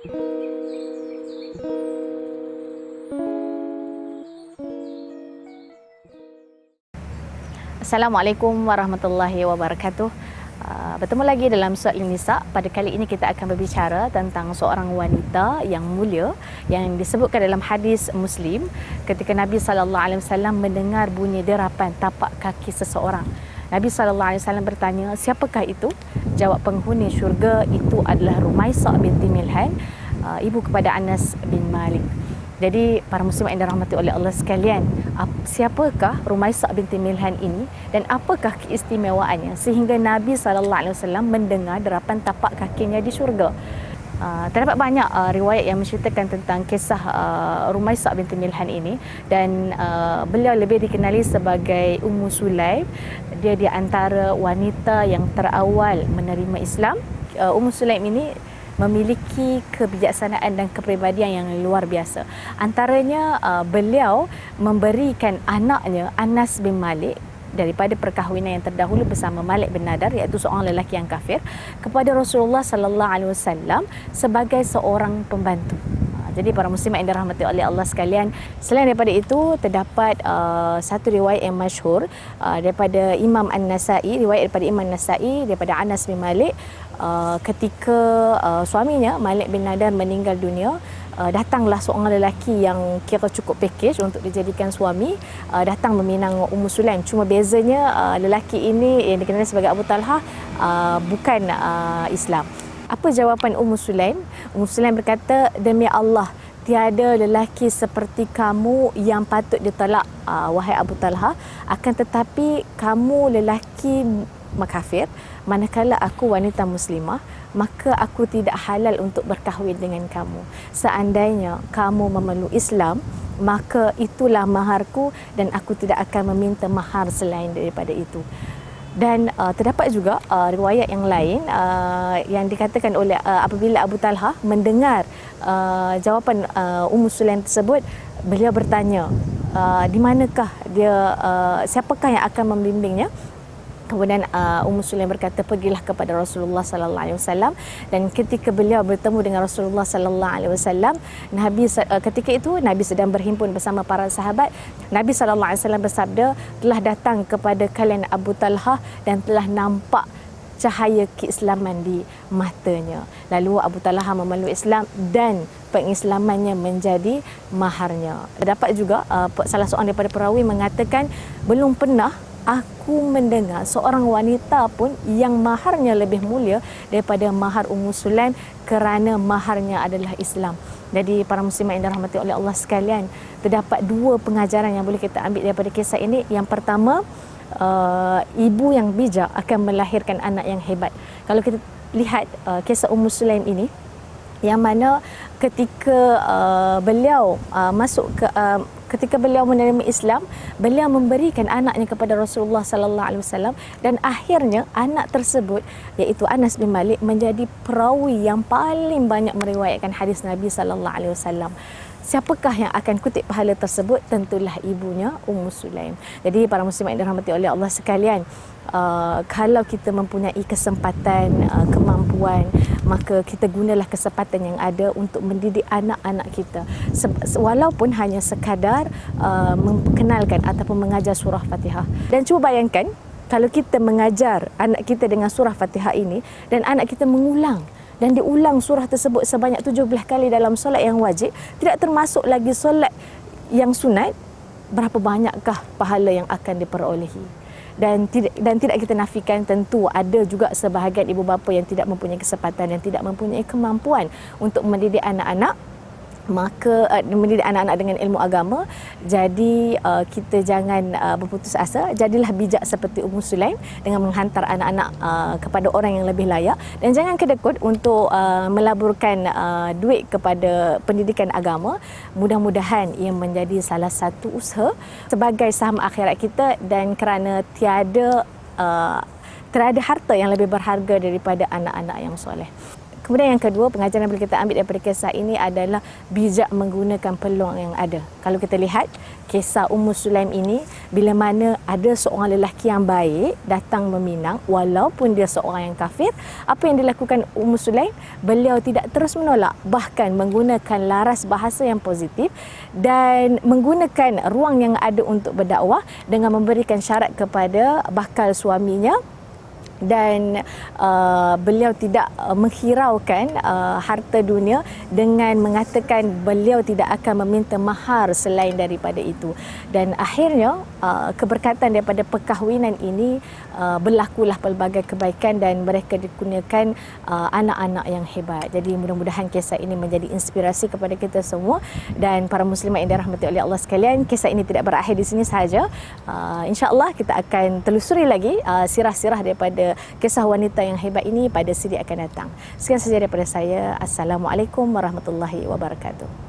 Assalamualaikum warahmatullahi wabarakatuh. Bertemu lagi dalam Surat An-Nisa. Pada kali ini kita akan berbicara tentang seorang wanita yang mulia yang disebutkan dalam hadis Muslim ketika Nabi SAW mendengar bunyi derapan tapak kaki seseorang. Nabi SAW bertanya, siapakah itu? Jawab penghuni syurga, itu adalah Rumaisah binti Milhan, ibu kepada Anas bin Malik. Jadi para muslimat yang dirahmati oleh Allah sekalian, siapakah Rumaisah binti Milhan ini dan apakah keistimewaannya sehingga Nabi SAW mendengar derapan tapak kakinya di syurga? Terdapat banyak riwayat yang menceritakan tentang kisah Rumaisah binti Milhan ini, dan beliau lebih dikenali sebagai Ummu Sulaim. Dia di antara wanita yang terawal menerima Islam. Ummu Sulaim ini memiliki kebijaksanaan dan kepribadian yang luar biasa. Antaranya beliau memberikan anaknya Anas bin Malik daripada perkahwinan yang terdahulu bersama Malik bin Nadar, iaitu seorang lelaki yang kafir, kepada Rasulullah sallallahu alaihi wasallam sebagai seorang pembantu. Jadi para muslimat yang dirahmati oleh Allah sekalian, selain daripada itu terdapat satu riwayat yang masyhur daripada Imam An-Nasai, riwayat daripada Imam An-Nasai daripada Anas bin Malik, ketika suaminya Malik bin Nadar meninggal dunia, datanglah seorang lelaki yang kira cukup package untuk dijadikan suami, datang meminang Ummu Sulaim. Cuma bezanya lelaki ini yang dikenali sebagai Abu Talha bukan Islam. Apa jawapan Ummu Sulaim? Ummu Sulaim berkata, demi Allah, tiada lelaki seperti kamu yang patut ditalak, wahai Abu Talha. Akan tetapi kamu lelaki makafir, manakala aku wanita muslimah, maka aku tidak halal untuk berkahwin dengan kamu. Seandainya kamu memeluk Islam, maka itulah maharku dan aku tidak akan meminta mahar selain daripada itu. Dan terdapat juga riwayat yang lain yang dikatakan oleh apabila Abu Talha mendengar jawapan Ummu Sulaim tersebut, beliau bertanya, di manakah dia, siapakah yang akan membimbingnya? Kemudian Ummu Sulaim berkata, pergilah kepada Rasulullah sallallahu alaihi wasallam. Dan ketika beliau bertemu dengan Rasulullah sallallahu alaihi wasallam, ketika itu Nabi sedang berhimpun bersama para sahabat. Nabi sallallahu alaihi wasallam bersabda, telah datang kepada kalian Abu Talha dan telah nampak cahaya keislaman di matanya. Lalu Abu Talha memeluk Islam dan pengislamannya menjadi maharnya. Dapat juga salah seorang daripada perawi mengatakan, belum pernah aku mendengar seorang wanita pun yang maharnya lebih mulia daripada mahar Ummu Sulaim, kerana maharnya adalah Islam. Jadi para muslimat yang dirahmati oleh Allah sekalian, terdapat dua pengajaran yang boleh kita ambil daripada kisah ini. Yang pertama, ibu yang bijak akan melahirkan anak yang hebat. Kalau kita lihat kisah Ummu Sulaim ini, yang mana ketika beliau ketika beliau menerima Islam, beliau memberikan anaknya kepada Rasulullah sallallahu alaihi wasallam, dan akhirnya anak tersebut, iaitu Anas bin Malik, menjadi perawi yang paling banyak meriwayatkan hadis Nabi sallallahu alaihi wasallam. Siapakah yang akan kutip pahala tersebut? Tentulah ibunya Ummu Sulaim. Jadi para muslimat yang dirahmati oleh Allah sekalian, kalau kita mempunyai kesempatan, kemampuan, maka kita gunalah kesempatan yang ada untuk mendidik anak-anak kita, walaupun hanya sekadar memperkenalkan ataupun mengajar surah Fatihah. Dan cuba bayangkan kalau kita mengajar anak kita dengan surah Fatihah ini dan anak kita mengulang dan diulang surah tersebut sebanyak 17 kali dalam solat yang wajib, tidak termasuk lagi solat yang sunat, berapa banyakkah pahala yang akan diperolehi? Dan tidak kita nafikan, tentu ada juga sebahagian ibu bapa yang tidak mempunyai kesempatan, yang tidak mempunyai kemampuan untuk mendidik anak-anak, maka mendidik anak-anak dengan ilmu agama. Jadi kita jangan berputus asa, jadilah bijak seperti Ummu Sulaim dengan menghantar anak-anak kepada orang yang lebih layak, dan jangan kedekut untuk melaburkan duit kepada pendidikan agama. Mudah-mudahan ia menjadi salah satu usaha sebagai saham akhirat kita, dan kerana tiada harta yang lebih berharga daripada anak-anak yang soleh. Kemudian yang kedua, pengajaran yang boleh kita ambil daripada kisah ini adalah bijak menggunakan peluang yang ada. Kalau kita lihat kisah Ummu Sulaim ini, bila mana ada seorang lelaki yang baik datang meminang walaupun dia seorang yang kafir, apa yang dilakukan Ummu Sulaim? Beliau tidak terus menolak, bahkan menggunakan laras bahasa yang positif dan menggunakan ruang yang ada untuk berdakwah dengan memberikan syarat kepada bakal suaminya, dan beliau tidak menghiraukan harta dunia dengan mengatakan beliau tidak akan meminta mahar selain daripada itu. Dan akhirnya keberkatan daripada perkahwinan ini berlakulah pelbagai kebaikan dan mereka dikurniakan anak-anak yang hebat. Jadi mudah-mudahan kisah ini menjadi inspirasi kepada kita semua dan para muslimat yang dirahmati oleh Allah sekalian. Kisah ini tidak berakhir di sini sahaja. InsyaAllah kita akan telusuri lagi sirah-sirah daripada kisah wanita yang hebat ini pada siri akan datang. Sekian sahaja daripada saya. Assalamualaikum warahmatullahi wabarakatuh.